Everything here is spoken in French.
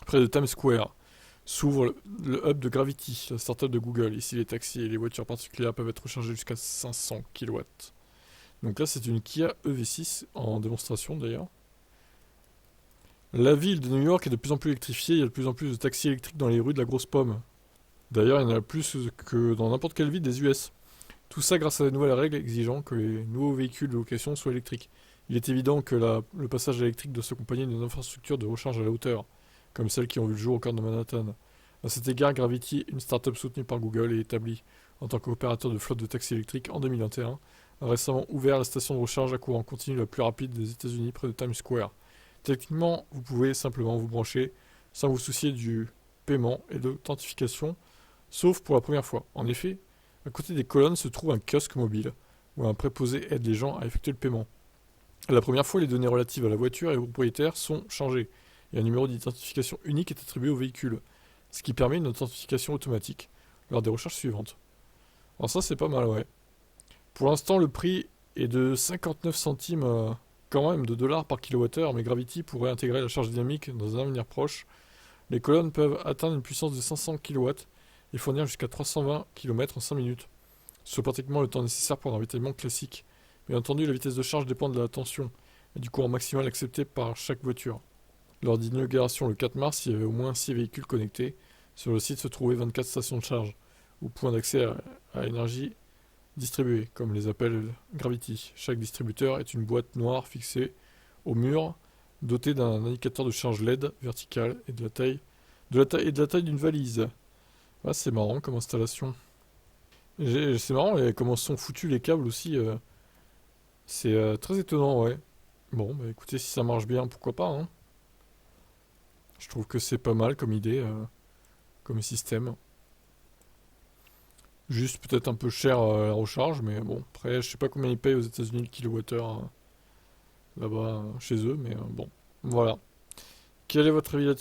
Près de Times Square s'ouvre le hub de Gravity, la startup de Google. Ici, les taxis et les voitures particulières peuvent être rechargés jusqu'à 500 kW. Donc là, c'est une Kia EV6 en démonstration d'ailleurs. La ville de New York est de plus en plus électrifiée. Il y a de plus en plus de taxis électriques dans les rues de la Grosse Pomme. D'ailleurs, il y en a plus que dans n'importe quelle ville des US. Tout ça grâce à la nouvelle règle exigeant que les nouveaux véhicules de location soient électriques. Il est évident que le passage à l'électrique doit s'accompagner d'une infrastructure de recharge à la hauteur, comme celles qui ont vu le jour au cœur de Manhattan. À cet égard, Gravity, une start-up soutenue par Google et établie en tant qu'opérateur de flotte de taxis électriques en 2021, a récemment ouvert la station de recharge à courant continu la plus rapide des États-Unis près de Times Square. Techniquement, vous pouvez simplement vous brancher sans vous soucier du paiement et de l'authentification, sauf pour la première fois. En effet, à côté des colonnes se trouve un kiosque mobile, où un préposé aide les gens à effectuer le paiement. La première fois, les données relatives à la voiture et au propriétaire sont changées, et un numéro d'identification unique est attribué au véhicule, ce qui permet une authentification automatique lors des recherches suivantes. Alors ça, c'est pas mal, ouais. Pour l'instant, le prix est de 59 centimes quand même de dollars par kilowattheure, mais Gravity pourrait intégrer la charge dynamique dans un avenir proche. Les colonnes peuvent atteindre une puissance de 500 kW et fournir jusqu'à 320 km en 5 minutes, soit pratiquement le temps nécessaire pour un ravitaillement classique. Bien entendu, la vitesse de charge dépend de la tension et du courant maximal accepté par chaque voiture. Lors d'inauguration le 4 mars, il y avait au moins 6 véhicules connectés. Sur le site se trouvaient 24 stations de charge, ou points d'accès à énergie distribués, comme les appelle Gravity. Chaque distributeur est une boîte noire fixée au mur, dotée d'un indicateur de charge LED vertical et de la taille d'une valise. Ah, c'est marrant comme installation. C'est marrant comment sont foutus les câbles aussi. C'est très étonnant, ouais. Bon, bah écoutez, si ça marche bien, pourquoi pas, hein. Je trouve que c'est pas mal comme idée, comme système. Juste peut-être un peu cher la recharge, mais bon, après, je sais pas combien ils payent aux États-Unis le kilowattheure là-bas chez eux, mais bon, voilà. Quel est votre avis là-dessus?